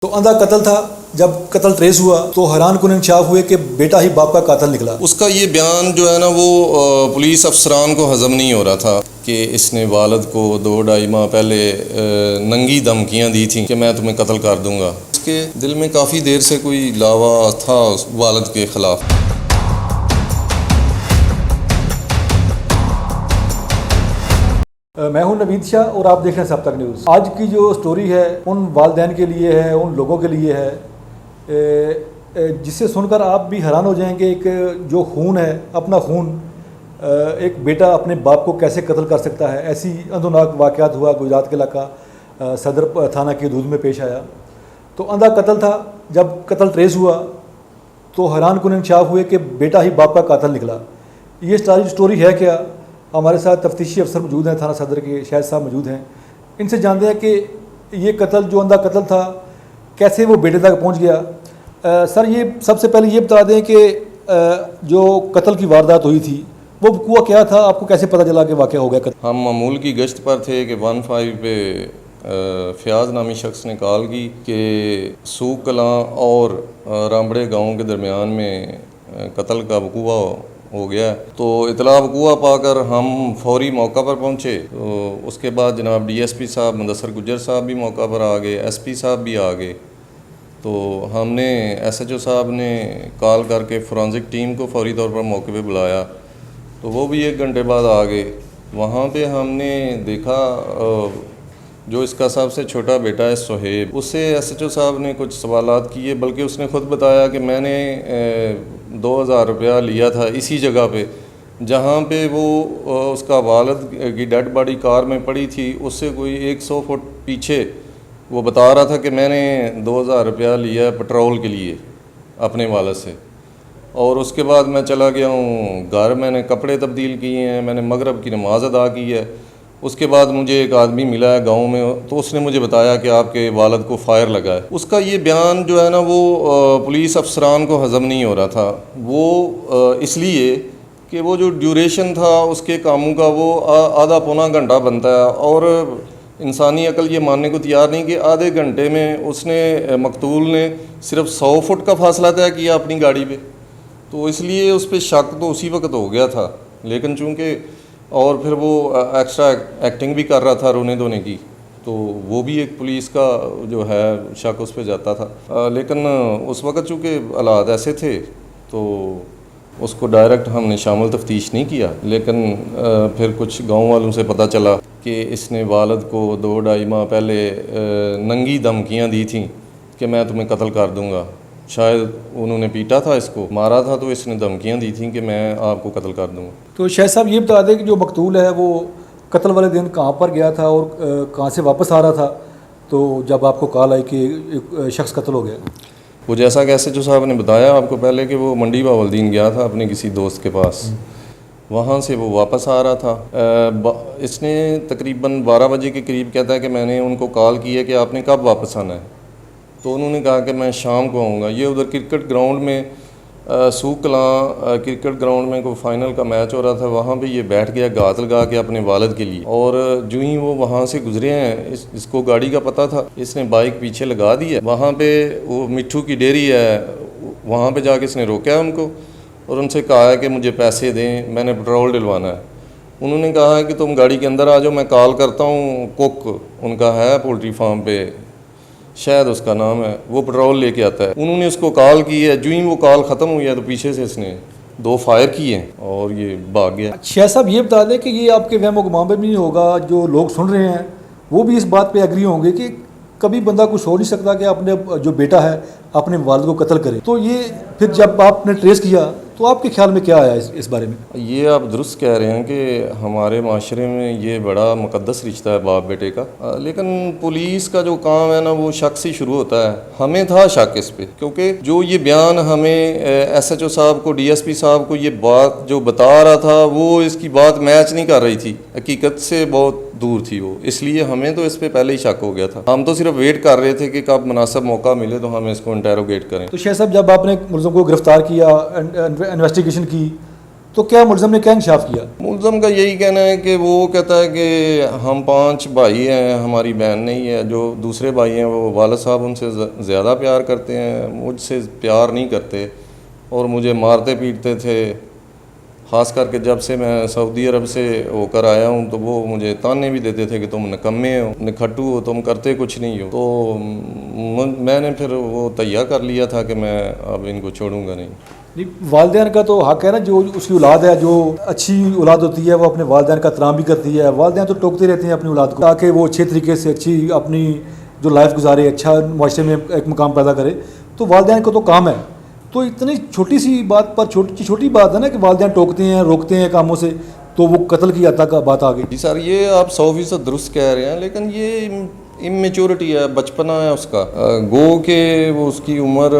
तो अंधा कत्ल था। जब कत्ल ट्रेस हुआ तो हैरान कुन इंकशाफ हुए कि बेटा ही बाप का कातिल निकला। उसका ये बयान जो है ना वो पुलिस अफसरान को हज़म नहीं हो रहा था कि इसने वालद को 2-2.5 माह पहले नंगी धमकियाँ दी थी कि मैं तुम्हें कत्ल कर दूंगा। उसके दिल में काफ़ी देर से कोई लावा था उस वालद के ख़िलाफ़। मैं हूं नवीद शाह और आप देख रहे हैं सब तक न्यूज़। आज की जो स्टोरी है उन वालिदैन के लिए है, उन लोगों के लिए है जिसे सुनकर आप भी हैरान हो जाएंगे। एक जो खून है, अपना खून, एक बेटा अपने बाप को कैसे कत्ल कर सकता है। ऐसी अंधोनाक वाक़यात हुआ गुजरात के इलाका सदर थाना के दूध में पेश आया। तो अंधा कत्ल था। जब कत्ल ट्रेस हुआ तो हैरान कुन इंकशाफ हुए कि बेटा ही बाप का कातिल निकला। ये स्टोरी है क्या? हमारे साथ तफ्तीशी अफसर मौजूद हैं, थाना सदर के शाहिद साहब मौजूद हैं। इनसे जानते हैं कि ये कत्ल जो अंधा कत्ल था कैसे वो बेटे तक पहुंच गया। सर, ये सबसे पहले ये बता दें कि जो कत्ल की वारदात हुई थी वो हुआ क्या था, आपको कैसे पता चला कि वाक़या हो गया कत्ल? हम मामूल की गश्त पर थे कि 15 पे फ़याज़ नामी शख्स ने कॉल की कि सूक कलां और रामबड़े गाँव के दरमियान में कत्ल का वक़ूआ हो गया। तो इतला वक़ूआ पाकर हम फौरी मौका पर पहुँचे। तो उसके बाद जनाब DSP साहब मुदस्सर गुज्जर साहब भी मौका पर आ गए, SP साहब भी आ गए। तो हमने SHO साहब ने कॉल करके फोरेंसिक टीम को फौरी तौर पर मौके पे बुलाया। तो वो भी 1 घंटे बाद आ गए। वहाँ पे हमने देखा जो इसका सबसे छोटा बेटा है सुहेब, उससे SHO साहब ने कुछ सवालात किए, बल्कि उसने ख़ुद बताया कि मैंने 2000 रुपया लिया था इसी जगह पे जहाँ पे वो उसका वालिद की डेड बॉडी कार में पड़ी थी, उससे कोई 100 फुट पीछे वो बता रहा था कि मैंने 2000 रुपया लिया है पेट्रोल के लिए अपने वालिद से। और उसके बाद मैं चला गया हूँ घर, मैंने कपड़े तब्दील किए हैं, मैंने मगरब की नमाज़ अदा की है। उसके बाद मुझे एक आदमी मिला है गांव में, तो उसने मुझे बताया कि आपके वालिद को फायर लगा है। उसका ये बयान जो है ना वो पुलिस अफसरान को हज़म नहीं हो रहा था। वो इसलिए कि वो जो ड्यूरेशन था उसके कामों का वो आधा पौना घंटा बनता है, और इंसानी अकल ये मानने को तैयार नहीं कि आधे घंटे में उसने मकतूल ने सिर्फ 100 फुट का फासला तय किया अपनी गाड़ी पे। तो इसलिए उस पर शक तो उसी वक्त हो गया था, लेकिन चूँकि और फिर वो एक्स्ट्रा एक्टिंग भी कर रहा था रोने धोने की, तो वो भी एक पुलिस का जो है शक उस पर जाता था। लेकिन उस वक़्त चूँकि हालात ऐसे थे तो उसको डायरेक्ट हमने शामिल तफ्तीश नहीं किया। लेकिन फिर कुछ गांव वालों से पता चला कि इसने वालिद को 2-2.5 माह पहले नंगी धमकियाँ दी थी कि मैं तुम्हें कत्ल कर दूँगा। शायद उन्होंने पीटा था, इसको मारा था, तो इसने धमकियाँ दी थी कि मैं आपको कत्ल कर दूँगा। तो शाहिद साहब ये बता दें कि जो मकतूल है वो कत्ल वाले दिन कहाँ पर गया था और कहाँ से वापस आ रहा था तो जब आपको कॉल आई कि एक शख्स कत्ल हो गया? वो जैसा कि SHO साहब ने बताया आपको पहले कि वो मंडी बावलदीन गया था अपने किसी दोस्त के पास, वहाँ से वो वापस आ रहा था। इसने तकरीबन 12 बजे के करीब कहता है कि मैंने उनको कॉल किया कि आपने कब वापस आना है। तो उन्होंने कहा कि मैं शाम को आऊँगा। ये उधर क्रिकेट ग्राउंड में सूक कलां क्रिकेट ग्राउंड में कोई फाइनल का मैच हो रहा था, वहाँ पे ये बैठ गया गात लगा के अपने वालिद के लिए। और जो ही वो वहाँ से गुजरे हैं, इसको गाड़ी का पता था, इसने बाइक पीछे लगा दी है। वहाँ पे वो मिट्ठू की डेयरी है, वहाँ पे जाके इसने रोका है उनको और उनसे कहा है कि मुझे पैसे दें, मैंने पेट्रोल डलवाना है। उन्होंने कहा है कि तुम गाड़ी के अंदर आ जाओ, मैं कॉल करता हूँ। कुक उनका है पोल्ट्री फार्म पे, शायद उसका नाम है, वो पेट्रोल लेके आता है। उन्होंने उसको कॉल की है। जो ही वो कॉल ख़त्म हुई है तो पीछे से इसने 2 फायर किए और ये भाग गया। शाहिद साहब ये बता दें कि ये आपके वहम गुमान में भी नहीं होगा, जो लोग सुन रहे हैं वो भी इस बात पे एग्री होंगे कि कभी बंदा कुछ हो नहीं सकता कि अपने जो बेटा है अपने वालिद को कत्ल करे। तो ये फिर जब आपने ट्रेस किया तो आपके ख्याल में क्या आया इस बारे में? ये आप दुरुस्त कह रहे हैं कि हमारे माशरे में ये बड़ा मुकद्दस रिश्ता है बाप बेटे का। लेकिन पुलिस का जो काम है ना वो शक से शुरू होता है। हमें था शक इस पे, क्योंकि जो ये बयान हमें SHO साहब को, DSP साहब को ये बात जो बता रहा था वो इसकी बात मैच नहीं कर रही थी, हकीकत से बहुत दूर थी वो। इसलिए हमें तो इस पे पहले ही शक हो गया था। हम तो सिर्फ वेट कर रहे थे कि कब मुनासिब मौका मिले तो हम इसको इंटेरोगेट करें। तो शाहिद साहब जब आपने मुलज़िम को गिरफ्तार किया, इन्वेस्टिगेशन की, तो क्या मुलज़म ने क्या इंसाफ किया? मुलज़म का यही कहना है कि वो कहता है कि हम 5 भाई हैं, हमारी बहन नहीं है। जो दूसरे भाई हैं वो वालिद साहब उनसे ज़्यादा प्यार करते हैं, मुझसे प्यार नहीं करते और मुझे मारते पीटते थे। ख़ास करके जब से मैं सऊदी अरब से होकर आया हूँ तो वो मुझे ताने भी देते थे कि तुम निकम्मे हो, निखट्टू हो, तुम करते कुछ नहीं हो। तो मैंने फिर वो तैयार कर लिया था कि मैं अब इनको छोड़ूंगा नहीं। वालिदैन का तो हक है ना, जो उसकी औलाद है, जो अच्छी औलाद होती है वो अपने वालिदैन का एहतराम भी करती है। वालिदैन तो टोकते रहते हैं अपनी औलाद को ताकि वो अच्छे तरीके से अच्छी अपनी जो लाइफ गुजारे, अच्छा माशरे में एक मुकाम पैदा करे। तो वालिदैन को तो काम है। तो इतनी छोटी सी बात पर छोटी बात है ना कि वालिदैन टोकते हैं, रोकते हैं कामों से, तो वो कत्ल की हद तक बात आ गई। जी सर, ये आप 100% दुरुस्त कह रहे हैं, लेकिन ये इमेच्योरिटी है, बचपना है उसका। गो के वो उसकी उम्र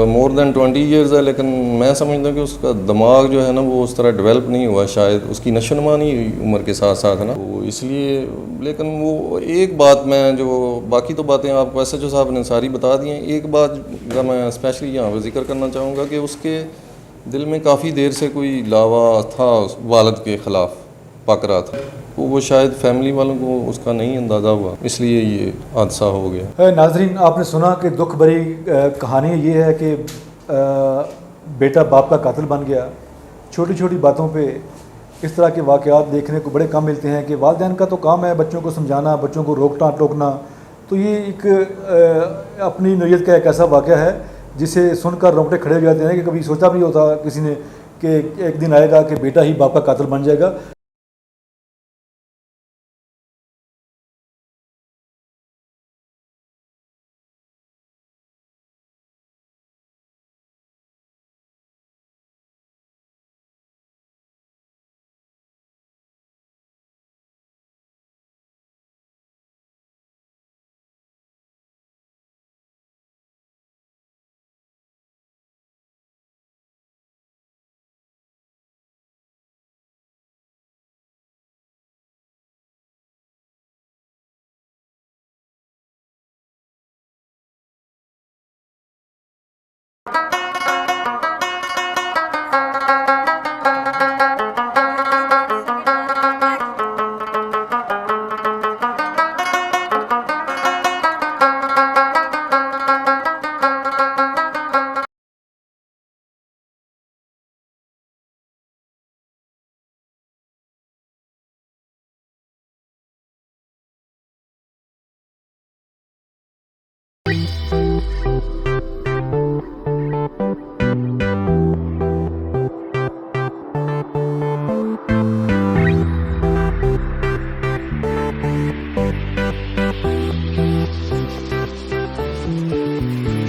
मोर देन 20 ईयर्स है, लेकिन मैं समझता हूँ कि उसका दिमाग जो है ना वो उस तरह डेवलप नहीं हुआ, शायद उसकी नशोनुमा नहीं हुई उम्र के साथ साथ, है ना, वो इसलिए। लेकिन वो एक बात मैं जो बाकी तो बातें आपको एसएचओ साहब ने सारी बता दी हैं, एक बात का मैं स्पेशली यहाँ पर जिक्र करना चाहूँगा कि उसके दिल में काफ़ी देर से कोई लावा था वालिद के ख़िलाफ़ पक रहा था। वो शायद फैमिली वालों को उसका नहीं अंदाज़ा हुआ, इसलिए ये हादसा हो गया। नाजरीन, आपने सुना कि दुख भरी कहानी ये है कि बेटा बाप का कातिल बन गया। छोटी छोटी बातों पे इस तरह के वाक़यात देखने को बड़े कम मिलते हैं कि वालिदैन का तो काम है बच्चों को समझाना, बच्चों को रोकना टोकना। तो ये एक अपनी नौयत का एक ऐसा वाक़या है जिसे सुनकर रोंगटे खड़े हो जाते हैं कि कभी सोचा भी नहीं होता किसी ने कि एक दिन आएगा कि बेटा ही बाप का कातिल बन जाएगा।